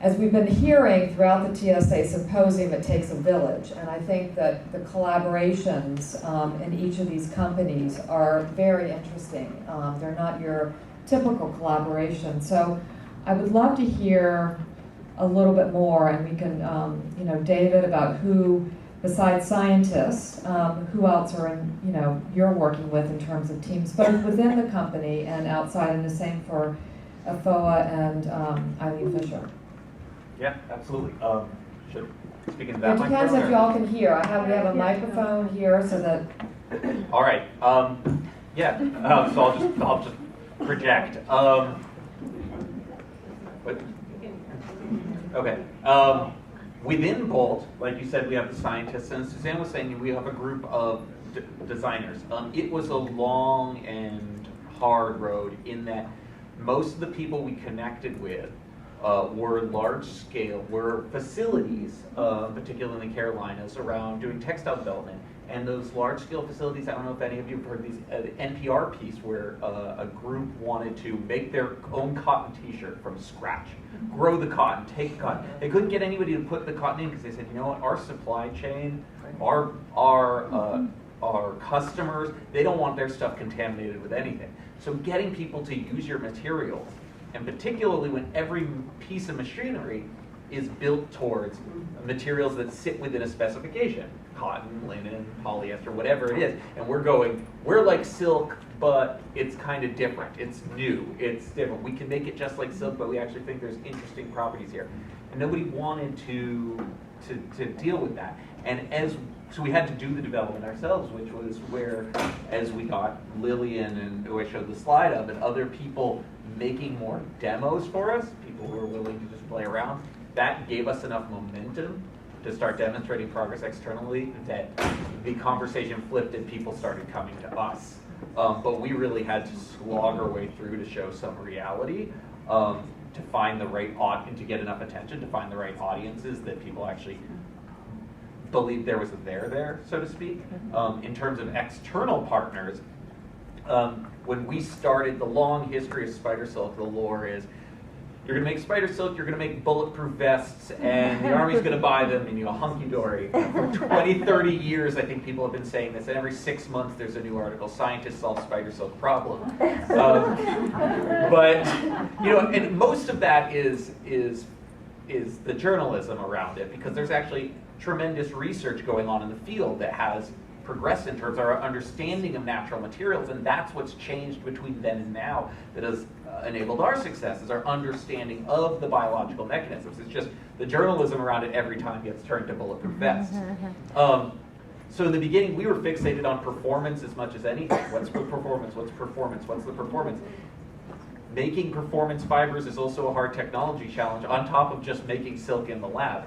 as we've been hearing throughout the TSA Symposium, it takes a village. And I think that the collaborations in each of these companies are very interesting. They're not your typical collaboration. So I would love to hear a little bit more, and we can, David, about who, besides scientists, who else are you're working with in terms of teams, both within the company and outside, and the same for Afoa and Eileen Fisher. Yeah, absolutely. Should speak into It that depends microphone, if y'all can hear. We have a microphone here so that. All right. So I'll just project. Okay. Within Bolt, like you said, we have the scientists, and Suzanne was saying we have a group of designers. It was a long and hard road in that most of the people we connected with were large scale, were facilities, particularly in the Carolinas, around doing textile development. And those large scale facilities, I don't know if any of you have heard these, NPR piece where a group wanted to make their own cotton t-shirt from scratch, grow the cotton, take cotton. They couldn't get anybody to put the cotton in because they said, you know what, our supply chain, our customers, they don't want their stuff contaminated with anything. So getting people to use your materials, and particularly when every piece of machinery is built towards materials that sit within a specification, cotton, linen, polyester, whatever it is, and we're like silk, but it's kind of different. It's new, it's different. We can make it just like silk, but we actually think there's interesting properties here. And nobody wanted to deal with that. And so we had to do the development ourselves, which was where, as we got Lillian and who I showed the slide of, and other people making more demos for us, people who were willing to just play around, that gave us enough momentum to start demonstrating progress externally that the conversation flipped and people started coming to us. But we really had to slog our way through to show some reality, to find the right audience, to get enough attention, to find the right audiences that people actually believed there was a there, so to speak. In terms of external partners, when we started, the long history of spider silk, the lore is, you're going to make spider silk, you're going to make bulletproof vests, and the Army's going to buy them, and hunky-dory. For 20, 30 years, I think people have been saying this, and every 6 months there's a new article, scientists solve spider silk problem. But, and most of that is the journalism around it, because there's actually tremendous research going on in the field that has progressed in terms of our understanding of natural materials, and that's what's changed between then and now that has enabled our success, is our understanding of the biological mechanisms. It's just the journalism around it every time gets turned to bulletproof vests. So in the beginning, we were fixated on performance as much as anything. What's the performance? What's performance? What's the performance? Making performance fibers is also a hard technology challenge on top of just making silk in the lab.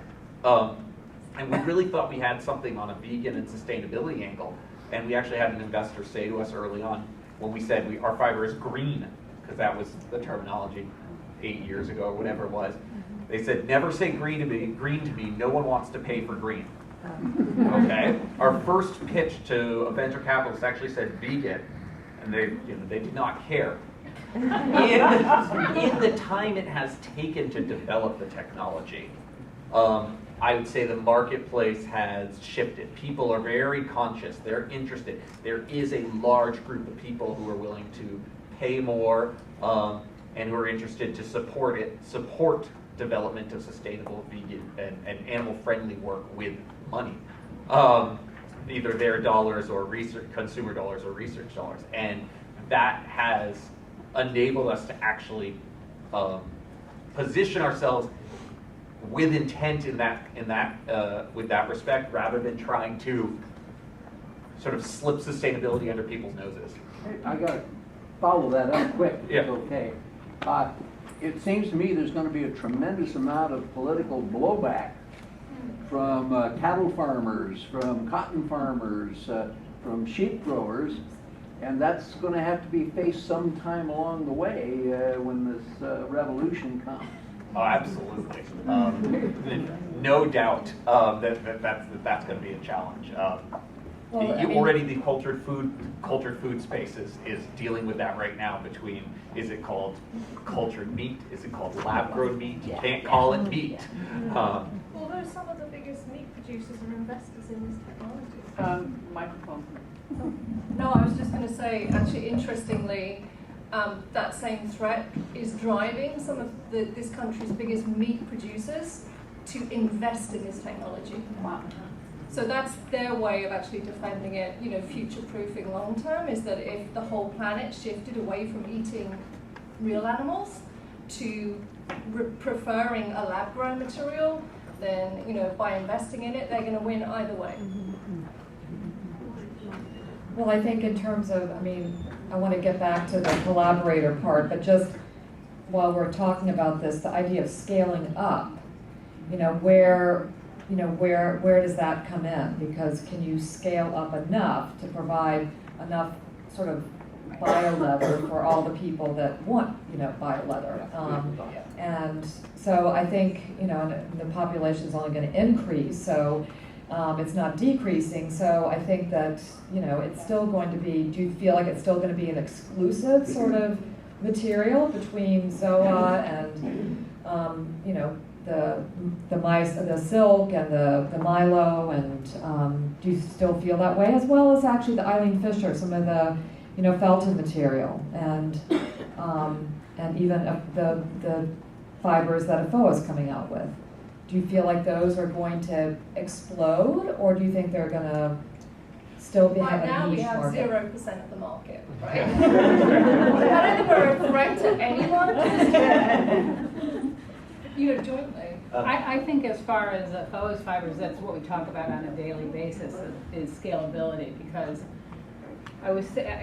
And we really thought we had something on a vegan and sustainability angle. And we actually had an investor say to us early on, when we said our fiber is green, because that was the terminology 8 years ago or whatever it was. They said, never say green to me, no one wants to pay for green. Okay? Our first pitch to a venture capitalist actually said vegan, and they did not care. In the time it has taken to develop the technology, I would say the marketplace has shifted. People are very conscious, they're interested. There is a large group of people who are willing to pay more and who are interested to support development of sustainable, vegan, and animal-friendly work with money. Either their dollars or consumer dollars or research dollars. And that has enabled us to actually position ourselves with intent with that respect, rather than trying to sort of slip sustainability under people's noses. I got to follow that up quick, if Yeah. it's okay. It seems to me there's going to be a tremendous amount of political blowback from cattle farmers, from cotton farmers, from sheep growers, and that's going to have to be faced sometime along the way when this revolution comes. Oh, absolutely. No doubt that's going to be a challenge. Well, I mean- Already the cultured food space is dealing with that right now between, is it called cultured meat? Is it called lab-grown meat? You can't call it meat. Although some of the biggest meat producers are investors in this technology. Microphone. No, I was just going to say, actually, interestingly, that same threat is driving some of this country's biggest meat producers to invest in this technology. Wow. So that's their way of actually defending it, future-proofing long-term, is that if the whole planet shifted away from eating real animals to preferring a lab-grown material, then, by investing in it, they're going to win either way. Well, I think in terms of, I want to get back to the collaborator part, but just while we're talking about this, the idea of scaling up, where does that come in? Because can you scale up enough to provide enough sort of bio-leather for all the people that want, bio-leather? And so I think, the population is only going to increase, so it's not decreasing. So I think that, it's still going to be, do you feel like it's still going to be an exclusive sort of material between Swaagh and, the silk and the Milo, and do you still feel that way, as well as actually the Eileen Fisher, some of the Felton material, and even the fibers that AFO is coming out with? Do you feel like those are going to explode, or do you think they're going to still be Right have now, a we niche have market? 0% of the market, right? I don't think we're a threat to anyone. Jointly. I think as far as FOA's fibers, that's what we talk about on a daily basis, is scalability, because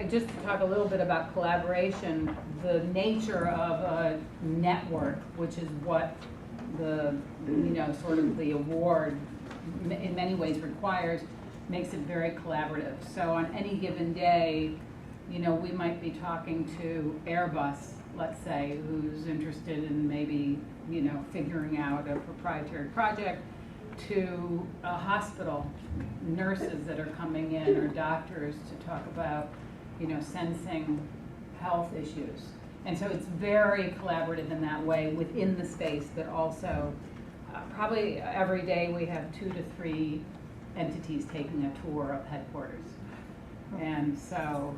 just to talk a little bit about collaboration, the nature of a network, which is what the sort of the award in many ways requires, makes it very collaborative. So on any given day, we might be talking to Airbus, let's say, who's interested in maybe, figuring out a proprietary project, to a hospital, nurses that are coming in, or doctors to talk about, sensing health issues. And so it's very collaborative in that way within the space, but also probably every day we have 2 to 3 entities taking a tour of headquarters. And so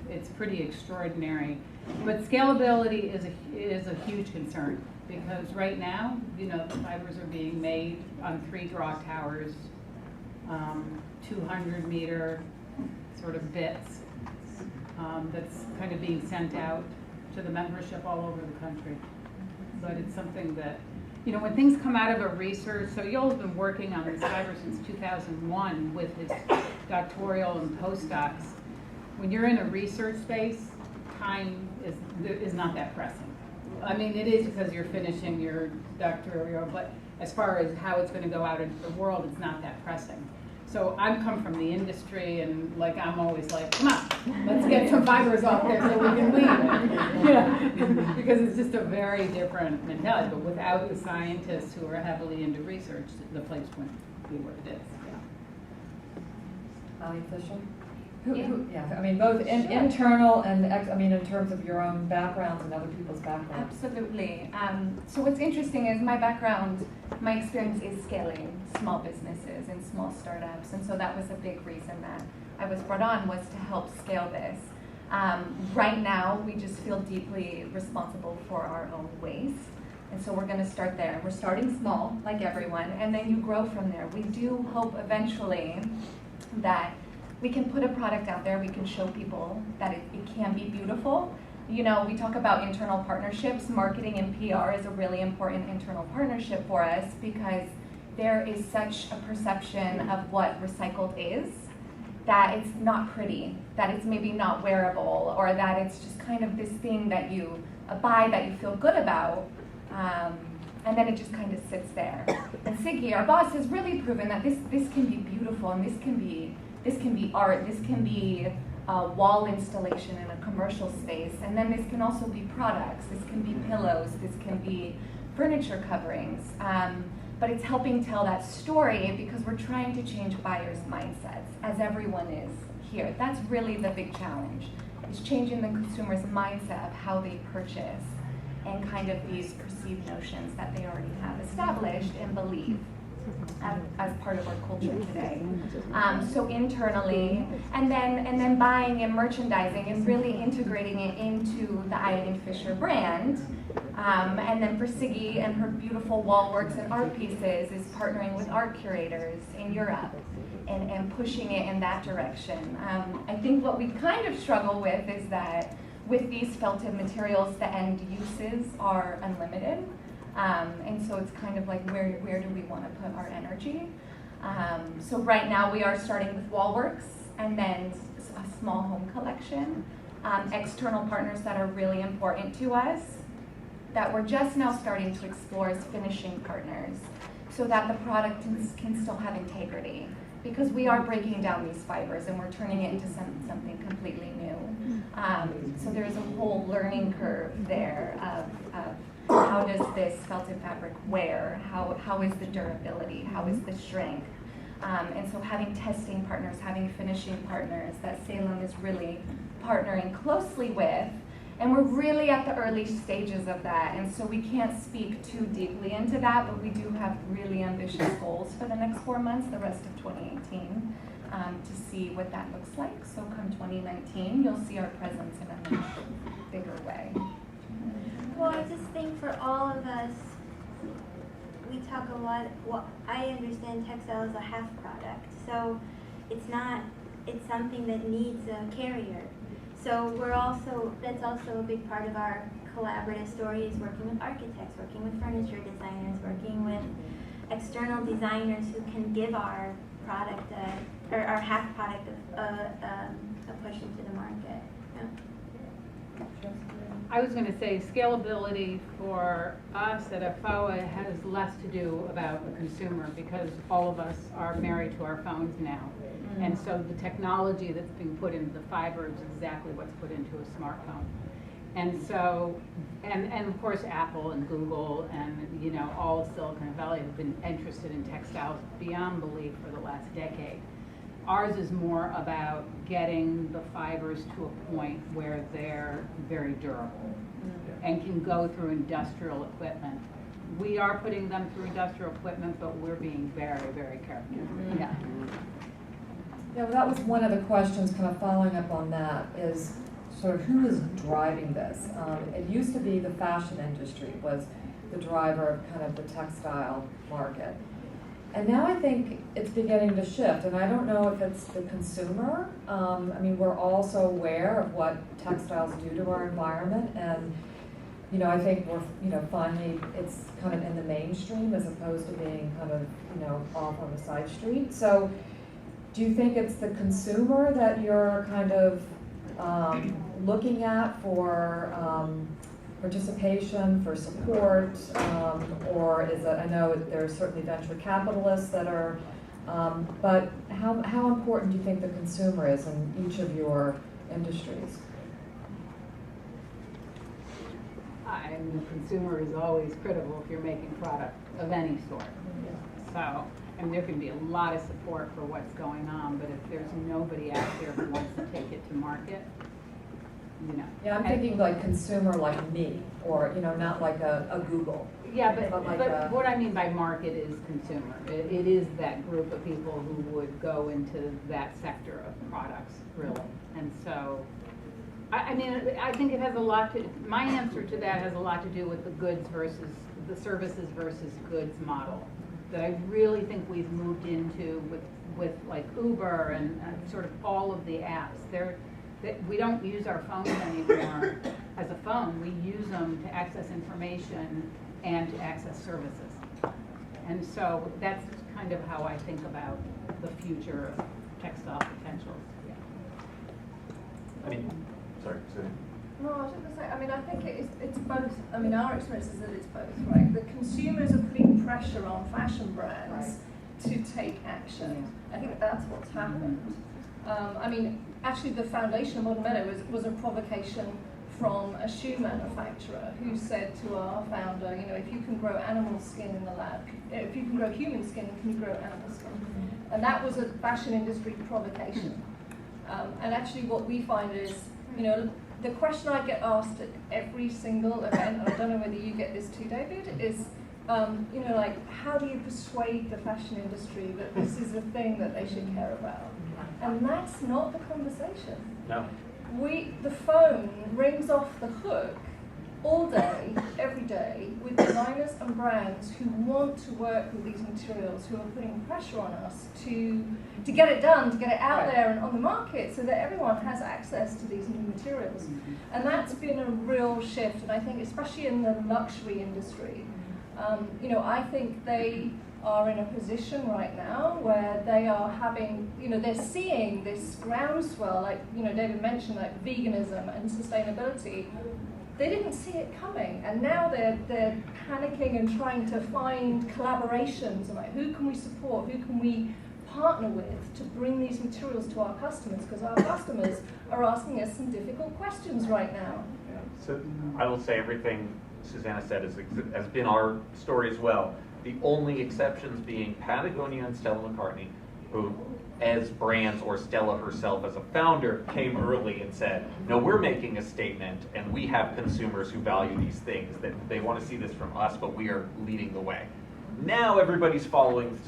it's pretty extraordinary. But scalability is a huge concern, because right now, the fibers are being made on 3 draw towers, 200-meter sort of bits that's kind of being sent out to the membership all over the country. But it's something that, when things come out of a research, so Yoel's been working on this fiber since 2001 with his doctoral and postdocs. When you're in a research space, time is not that pressing. It is because you're finishing your doctoral, but as far as how it's going to go out into the world, it's not that pressing. So I've come from the industry, and I'm always like, come on, let's get some fibers off there so we can leave. Because it's just a very different mentality. But without the scientists who are heavily into research, the place wouldn't be what it is. Eileen Fisher? Yeah. Both internal and in terms of your own backgrounds and other people's backgrounds. Absolutely. So what's interesting is my background, my experience is scaling small businesses and small startups, and so that was a big reason that I was brought on, was to help scale this. Right now, we just feel deeply responsible for our own waste, and so we're going to start there. We're starting small, like everyone, and then you grow from there. We do hope eventually that we can put a product out there, we can show people that it can be beautiful. We talk about internal partnerships. Marketing and PR is a really important internal partnership for us, because there is such a perception of what recycled is, that it's not pretty, that it's maybe not wearable, or that it's just kind of this thing that you buy that you feel good about, and then it just kind of sits there. And Siggy, our boss, has really proven that this can be beautiful, and this can be art, this can be a wall installation in a commercial space, and then this can also be products, this can be pillows, this can be furniture coverings. but it's helping tell that story because we're trying to change buyers' mindsets, as everyone is here. That's really the big challenge, is changing the consumer's mindset of how they purchase and kind of these perceived notions that they already have established and believe as part of our culture today. So internally, and then buying and merchandising and really integrating it into the Eileen Fisher brand. And then for Siggy and her beautiful wall works and art pieces is partnering with art curators in Europe and pushing it in that direction. I think what we kind of struggle with is that with these felted materials, the end uses are unlimited. And so it's kind of like, where do we want to put our energy? So right now we are starting with wall works and then a small home collection. External partners that are really important to us that we're just now starting to explore as finishing partners so that the product can still have integrity. Because we are breaking down these fibers and we're turning it into something completely new. So there's a whole learning curve there of how does this felted fabric wear? How is the durability? How is the strength? And so having testing partners, having finishing partners that Salem is really partnering closely with. And we're really at the early stages of that, and so we can't speak too deeply into that, but we do have really ambitious goals for the next 4 months, the rest of 2018, to see what that looks like. So come 2019, you'll see our presence in a much bigger way. Well, I just think for all of us, we talk a lot, well, I understand textile is a half product, so it's something that needs a carrier. So that's also a big part of our collaborative story is working with architects, working with furniture designers, working with external designers who can give our product, or our half product, a push into the market. Yeah. I was going to say scalability for us at FOA has less to do about the consumer because all of us are married to our phones now. And so the technology that's being put into the fiber is exactly what's put into a smartphone. And so, and of course Apple and Google and, you know, all of Silicon Valley have been interested in textiles beyond belief for the last decade. Ours is more about getting the fibers to a point where they're very durable and can go through industrial equipment. We are putting them through industrial equipment, but we're being very, very careful. Yeah. Yeah, well, that was one of the questions kind of following up on that is sort of who is driving this? It used to be the fashion industry was the driver of kind of the textile market. And now I think it's beginning to shift, and I don't know if it's the consumer. I mean, we're also aware of what textiles do to our environment, and you know, I think we're, you know, finally it's kind of in the mainstream as opposed to being kind of, you know, off on the side street. So do you think it's the consumer that you're kind of looking at for participation, for support, or is it, I know there's certainly venture capitalists that are, but how important do you think the consumer is in each of your industries? The consumer is always critical if you're making product of any sort. So, and there can be a lot of support for what's going on, but if there's nobody out there who wants to take it to market, you know. Yeah, I'm thinking like consumer like me, or, you know, not like a Google. Yeah, but like what I mean by market is consumer. It is that group of people who would go into that sector of products, really. And so, I mean, I think it has a lot to, my answer to that has a lot to do with the goods versus, the services versus goods model that I really think we've moved into with like Uber and sort of all of the apps. We don't use our phones anymore as a phone. We use them to access information and to access services. And so that's kind of how I think about the future of textile potentials. Yeah. I mean, sorry, Suzanne. No, I was going to say, I mean, I think it's both. I mean, our experience is that it's both, right? The consumers are putting pressure on fashion brands to take action. I think that's what's happened. I mean, actually the foundation of Modern Meadow was a provocation from a shoe manufacturer who said to our founder, you know, if you can grow animal skin in the lab, if you can grow human skin, can you grow animal skin? And that was a fashion industry provocation. And actually what we find is, you know, the question I get asked at every single event, and I don't know whether you get this too, David, is, you know, like, how do you persuade the fashion industry that this is a thing that they should care about? And that's not the conversation. No. The phone rings off the hook all day, every day, with designers and brands who want to work with these materials, who are putting pressure on us to get it done, to get it out there and on the market so that everyone has access to these new materials. And that's been a real shift, and I think especially in the luxury industry, you know, I think they are in a position right now where they are having, you know, they're seeing this groundswell, like, you know, David mentioned, like veganism and sustainability. They didn't see it coming, and now they're panicking and trying to find collaborations, and like, who can we support, who can we partner with to bring these materials to our customers, because our customers are asking us some difficult questions right now. Yeah. So I will say everything Suzanne said has been our story as well. The only exceptions being Patagonia and Stella McCartney, who, as brands, or Stella herself as a founder, came early and said, no, we're making a statement, and we have consumers who value these things, that they want to see this from us, but we are leading the way. Now everybody's following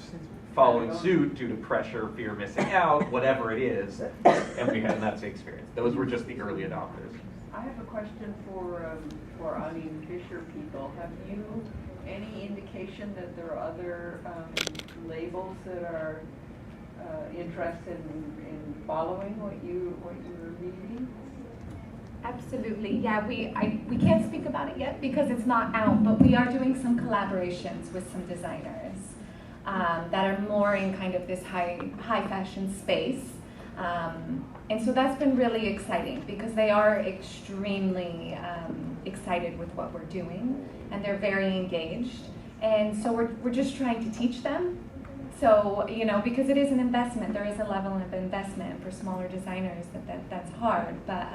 suit due to pressure, fear of missing out, whatever it is, and that's the experience. Those were just the early adopters. I have a question for Anais Fisher people. Have you any indication that there are other labels that are interested in following what you're reading? Absolutely, yeah. We can't speak about it yet because it's not out, but we are doing some collaborations with some designers that are more in kind of this high fashion space. And so that's been really exciting because they are extremely excited with what we're doing, and they're very engaged. And so we're just trying to teach them. So, you know, because it is an investment, there is a level of investment for smaller designers that's hard, but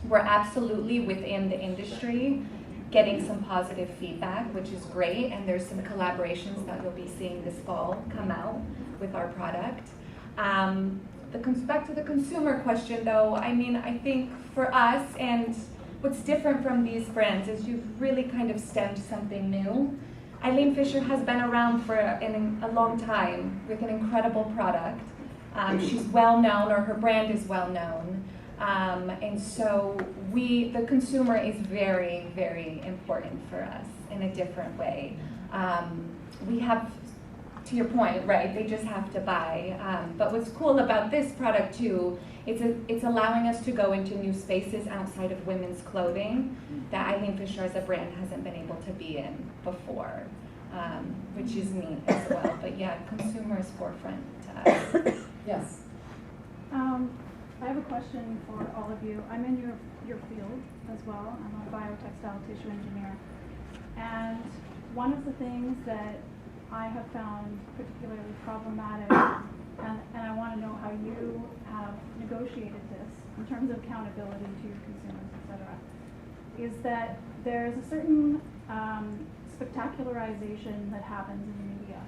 we're absolutely within the industry getting some positive feedback, which is great, and there's some collaborations that you'll be seeing this fall come out with our product. Back to the consumer question though, I mean, I think for us, and what's different from these brands is you've really kind of stemmed something new. Eileen Fisher has been around for a long time with an incredible product. She's well known, or her brand is well known. And so the consumer is very, very important for us in a different way. We have, to your point, right, they just have to buy. But what's cool about this product too, it's allowing us to go into new spaces outside of women's clothing that Eileen Fisher as a brand hasn't been able to be in before, which is neat as well. But yeah, consumer is forefront to us. Yes. I have a question for all of you. I'm in your field as well. I'm a biotextile tissue engineer. And one of the things that I have found particularly problematic, and I want to know how you have negotiated this in terms of accountability to your consumers, etc., is that there's a certain spectacularization that happens in the media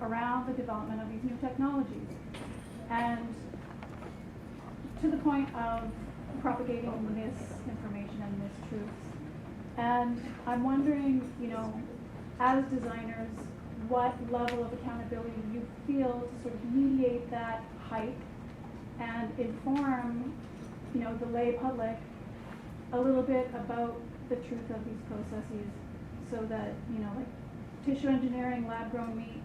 around the development of these new technologies. And to the point of propagating misinformation and mistruths. And I'm wondering, you know, as designers, what level of accountability you feel to sort of mediate that hype and inform, you know, the lay public a little bit about the truth of these processes, so that, you know, like tissue engineering, lab-grown meat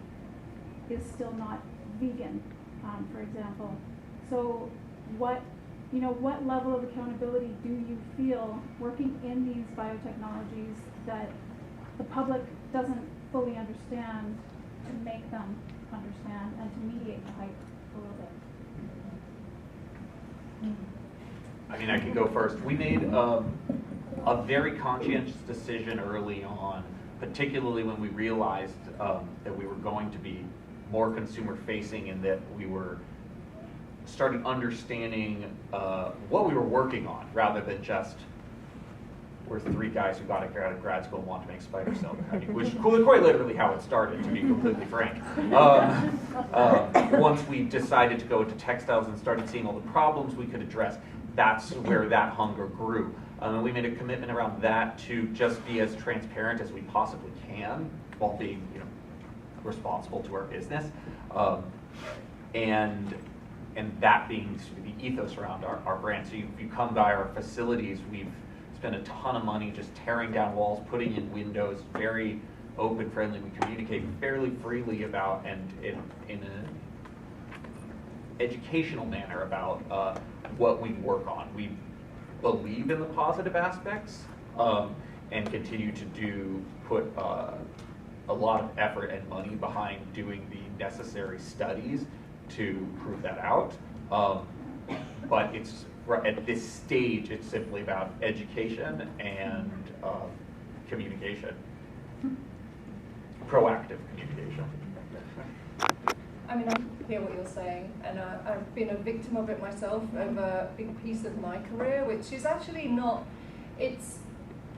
is still not vegan, for example. So what level of accountability do you feel working in these biotechnologies that the public doesn't fully understand, to make them understand and to mediate the hype a little bit? I mean, I can go first. We made a very conscientious decision early on, particularly when we realized that we were going to be more consumer facing, and that we started understanding what we were working on, rather than just we're three guys who got out of grad school and want to make spider silk, which is quite literally how it started, to be completely frank. Once we decided to go into textiles and started seeing all the problems we could address, that's where that hunger grew. And we made a commitment around that to just be as transparent as we possibly can while being, responsible to our business. And that being sort of the ethos around our brand. So if you come by our facilities, we've spent a ton of money just tearing down walls, putting in windows, very open, friendly. We communicate fairly freely about, and in an educational manner about what we work on. We believe in the positive aspects and continue to put a lot of effort and money behind doing the necessary studies to prove that out. But it's at this stage, it's simply about education and communication, proactive communication. I mean, I hear what you're saying, and I've been a victim of it myself over a big piece of my career, which is actually not, it's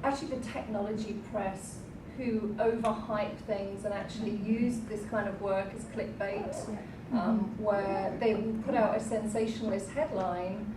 actually the technology press who overhype things and actually use this kind of work as clickbait, where they will put out a sensationalist headline,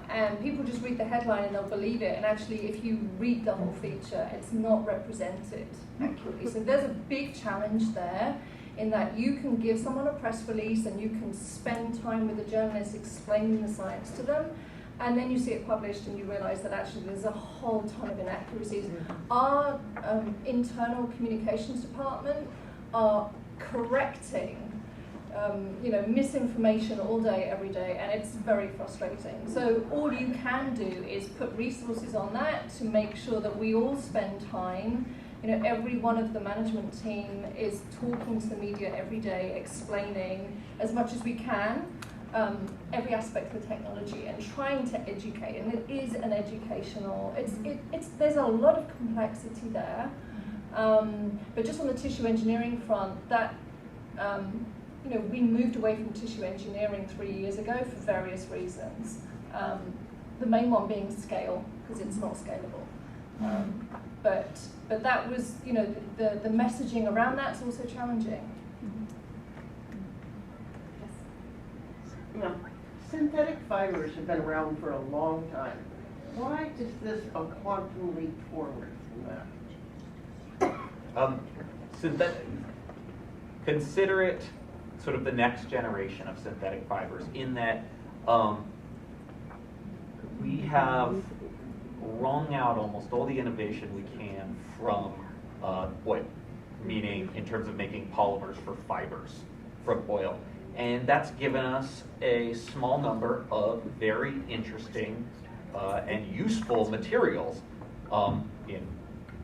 and people just read the headline and they'll believe it, and actually if you read the whole feature, it's not represented accurately. So there's a big challenge there, in that you can give someone a press release and you can spend time with the journalist explaining the science to them, and then you see it published and you realize that actually there's a whole ton of inaccuracies. Our internal communications department are correcting misinformation all day, every day, and it's very frustrating. So all you can do is put resources on that to make sure that we all spend time. Every one of the management team is talking to the media every day, explaining as much as we can every aspect of the technology and trying to educate. And it is an educational. There's a lot of complexity there. But just on the tissue engineering front, that we moved away from tissue engineering 3 years ago for various reasons. The main one being scale, because it's not scalable. But that was, the messaging around that's also challenging. Now, synthetic fibers have been around for a long time. Why is this a quantum leap forward from that? Consider it sort of the next generation of synthetic fibers, in that we have wrung out almost all the innovation we can from meaning in terms of making polymers for fibers from oil. And that's given us a small number of very interesting and useful materials in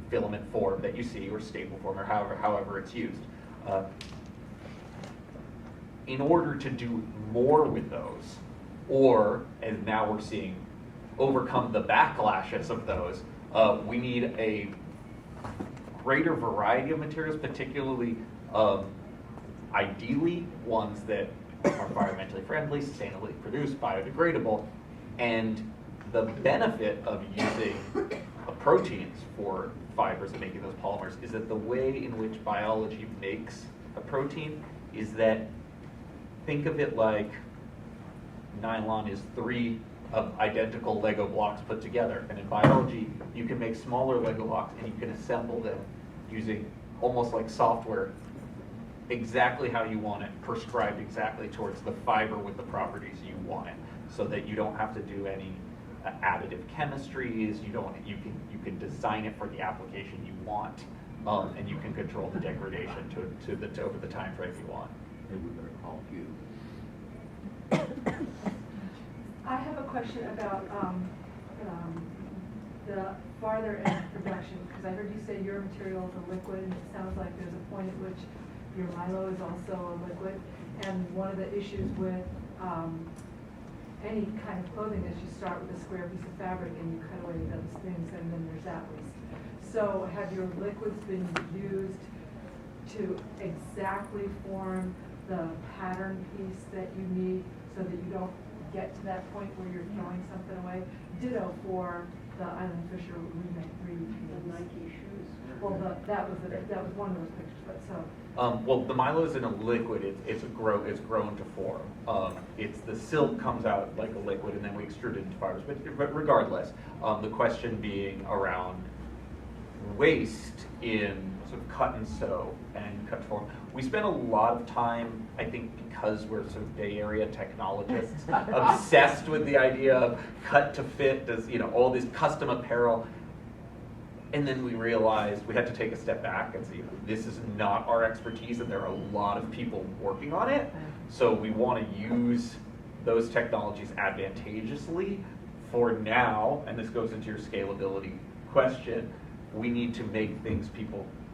filament form that you see, or staple form, or however it's used. In order to do more with those, or, as now we're seeing, overcome the backlashes of those, we need a greater variety of materials, particularly ideally ones that are environmentally friendly, sustainably produced, biodegradable. And the benefit of using proteins for fibers and making those polymers is that the way in which biology makes a protein is that, think of it like nylon is 3 of identical Lego blocks put together. And in biology, you can make smaller Lego blocks and you can assemble them using almost like software, exactly how you want it, prescribed exactly towards the fiber with the properties you want it, so that you don't have to do any additive chemistries. You can design it for the application you want, and you can control the degradation to over the time frame you want. Maybe we better call you. I have a question about the farther end production, because I heard you say your material is a liquid, and it sounds like there's a point at which your Milo is also a liquid. And one of the issues with any kind of clothing is you start with a square piece of fabric and you cut away those things, and then there's that waste. So have your liquids been used to exactly form the pattern piece that you need, so that you don't get to that point where you're throwing something away? Ditto for the Island Fisher remake The Nike shoes. Well, that was one of those pictures, but so. Well, the Milo is in a liquid. It's grown to form. It's the silk comes out like a liquid, and then we extrude it into fibers. But regardless, the question being around waste in sort of cut and sew and cut to form. We spend a lot of time, I think, because we're sort of Bay Area technologists, obsessed with the idea of cut to fit. Does all this custom apparel. And then we realized we had to take a step back and see this is not our expertise, and there are a lot of people working on it. So we want to use those technologies advantageously for now, and this goes into your scalability question. We need to make things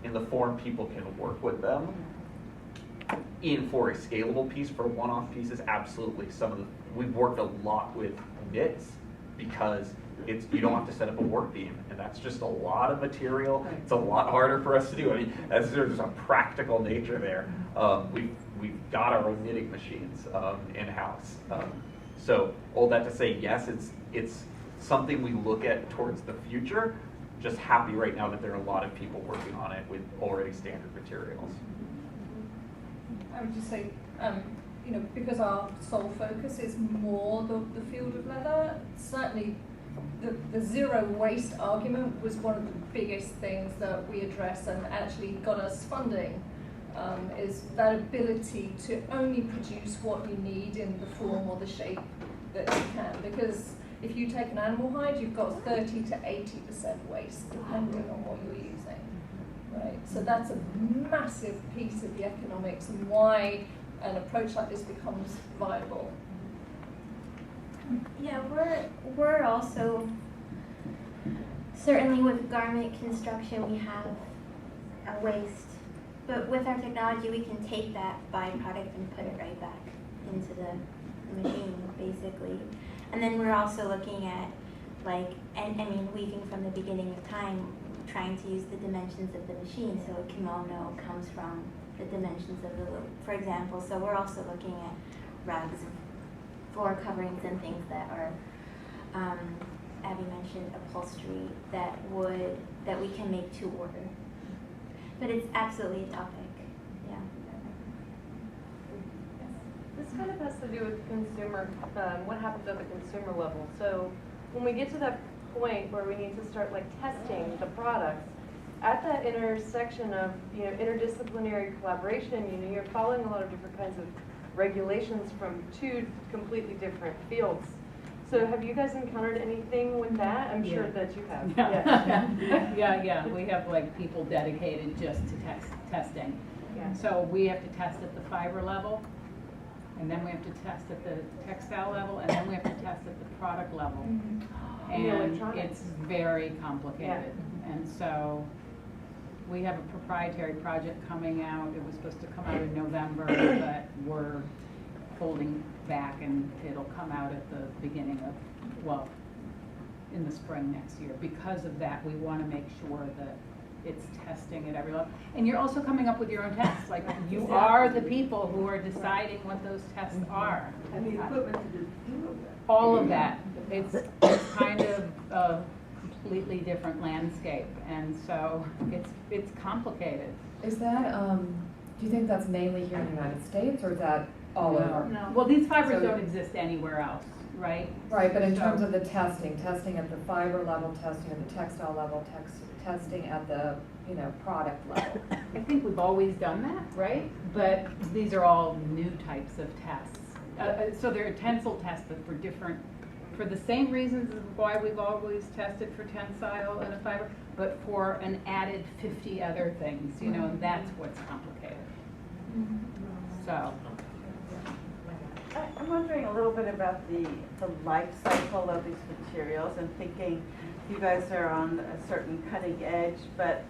in the form people can work with them. For a scalable piece, for one-off pieces, absolutely. We've worked a lot with knits because you don't have to set up a work beam, and that's just a lot of material. It's a lot harder for us to do. I mean, there's a practical nature there. We've got our own knitting machines in-house. So all that to say, yes, it's something we look at towards the future. Just happy right now that there are a lot of people working on it with already standard materials. I would just say, because our sole focus is more the field of leather, certainly the zero waste argument was one of the biggest things that we addressed and actually got us funding, is that ability to only produce what you need in the form or the shape that you can. Because if you take an animal hide, you've got 30 to 80% waste, depending on what you're using. Right? So that's a massive piece of the economics and why an approach like this becomes viable. Yeah, we're also, certainly with garment construction, we have a waste. But with our technology, we can take that byproduct and put it right back into the machine, basically. And then we're also looking at, weaving from the beginning of time, trying to use the dimensions of the machine, so a kimono comes from the dimensions of the loop, for example. So we're also looking at rugs, floor coverings, and things that are, Abby mentioned upholstery, that we can make to order. But it's absolutely a topic, yeah. This kind of has to do with consumer, what happens at the consumer level. So when we get to that point where we need to start testing the products, at that intersection of interdisciplinary collaboration, you're following a lot of different kinds of regulations from two completely different fields. So have you guys encountered anything with that? I'm sure that you have. Yeah. We have people dedicated just to testing. Yeah. So we have to test at the fiber level, and then we have to test at the textile level, and then we have to test at the product level. Mm-hmm. And it's very complicated. Yeah. And so we have a proprietary project coming out. It was supposed to come out in November, but we're holding back, and it'll come out at the beginning of, in the spring next year. Because of that, we want to make sure that it's testing at every level. And you're also coming up with your own tests. You are the people who are deciding what those tests are. And the equipment to do that. All of that. It's kind of a completely different landscape, and so it's complicated. Is that, do you think that's mainly here in the United States, or is that all over? No. Well, these fibers don't exist anywhere else, right? Right, but in terms of the testing at the fiber level, testing at the textile level, testing at the product level. I think we've always done that, right? But these are all new types of tests. So they're tensile tests, but for the same reasons as why we've always tested for tensile and a fiber, but for an added 50 other things, and that's what's complicated. So. I'm wondering a little bit about the life cycle of these materials, and thinking you guys are on a certain cutting edge, but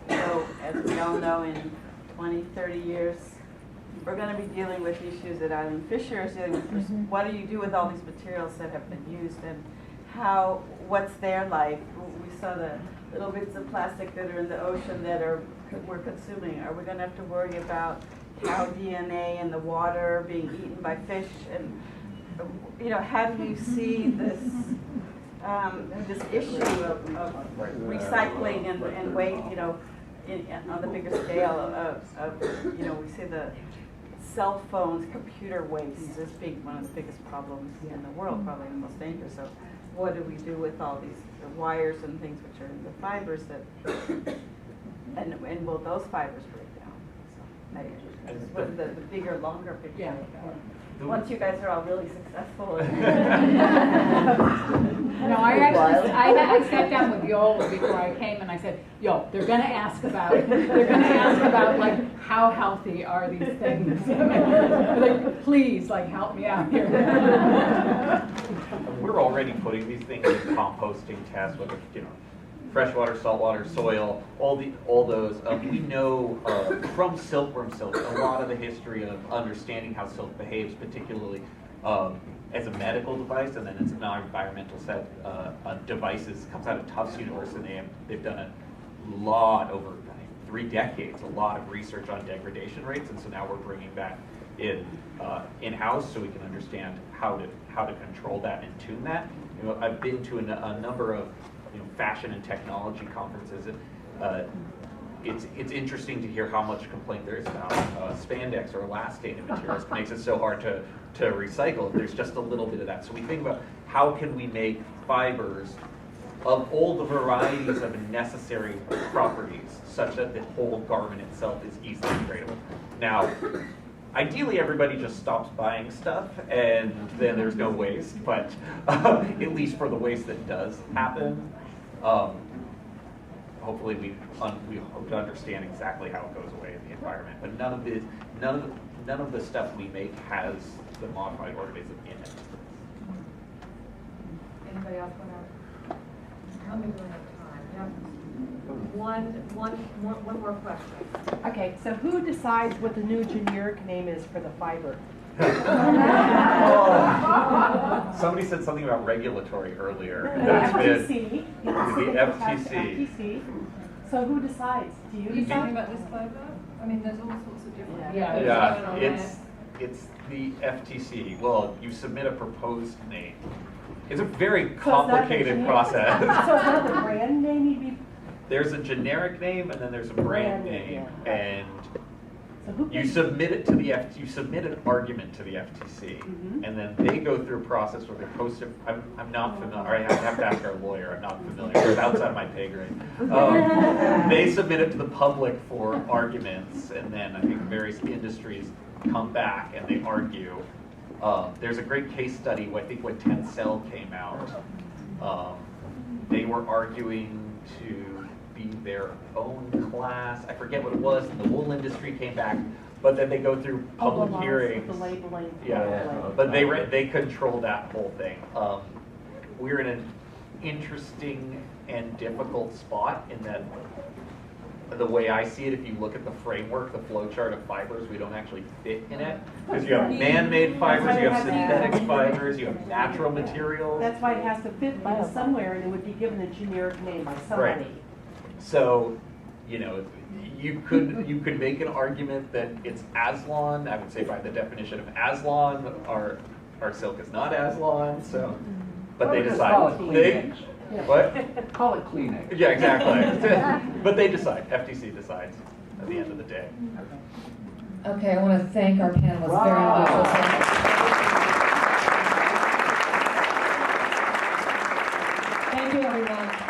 as we all know, in 20, 30 years, we're going to be dealing with issues that Eileen Fisher is dealing with. What do you do with all these materials that have been used, and what's their life? We saw the little bits of plastic that are in the ocean that we're consuming. Are we going to have to worry about cow DNA in the water being eaten by fish? And how do you see this this issue of recycling and weight, you know, on the bigger scale of, you know, we see the cell phones, computer waste as being one of the biggest problems in the world, probably the most dangerous. So what do we do with all these wires and things which are in the fibers that, and will those fibers break down? So maybe with the bigger, longer picture. Yeah. Once you guys are all really successful. No, I sat down with Yola before I came and I said, Yo, they're gonna ask about like how healthy are these things? Like, please, like help me out here. We're already putting these things in composting tests, whether, you know, freshwater, saltwater, soil, all those. We know from silkworm silk a lot of the history of understanding how silk behaves, particularly as a medical device, and then it's an environmental set of devices. It comes out of Tufts University, and they've done a lot over 3 decades, a lot of research on degradation rates, and so now we're bringing that in-house so we can understand how to control that and tune that. You know, I've been to a number of fashion and technology conferences, and it's interesting to hear how much complaint there is about spandex or elastated materials. It makes it so hard to recycle if there's just a little bit of that. So we think about how can we make fibers of all the varieties of necessary properties such that the whole garment itself is easily degradable. Now, ideally, everybody just stops buying stuff, and then there's no waste. But at least for the waste that does happen, hopefully we hope to understand exactly how it goes away in the environment. But none of the stuff we make has the modified organism in it. Anybody else want to? How many do we have time? Yep. One more question. Okay, so who decides what the new generic name is for the fiber? Somebody said something about regulatory earlier. The FTC. The FTC. So who decides? Do you Are you decide? talking about this fiber? I mean, there's all sorts of different. Yeah, it's the FTC. Well, you submit a proposed name. It's a very complicated process. So it's not the brand name you'd be. There's a generic name and then there's a brand name, and So who you picks- submit it to the you submit an argument to the FTC, and then they go through a process where they post it. I'm not familiar. I have to ask our lawyer. I'm not familiar. It's outside of my pay grade. They submit it to the public for arguments, and then I think various industries come back and they argue. There's a great case study. I think when Textile came out, they were arguing to be their own class. I forget what it was, and the wool industry came back, but then they go through public hearings. The labeling. Yeah, but they control that whole thing. We're in an interesting and difficult spot in that the way I see it, if you look at the framework, the flow chart of fibers, we don't actually fit in it. Because you have man-made fibers, you have synthetic fibers, you have natural materials. That's why it has to fit somewhere, and it would be given a generic name by somebody. Right. So, you could make an argument that it's Aslan. I would say by the definition of Aslan, our silk is not Aslan. So, but they decide. What? Call it Kleenex. Yeah, exactly. But they decide. FTC decides at the end of the day. Okay, I want to thank our panelists very much. Thank you, everyone.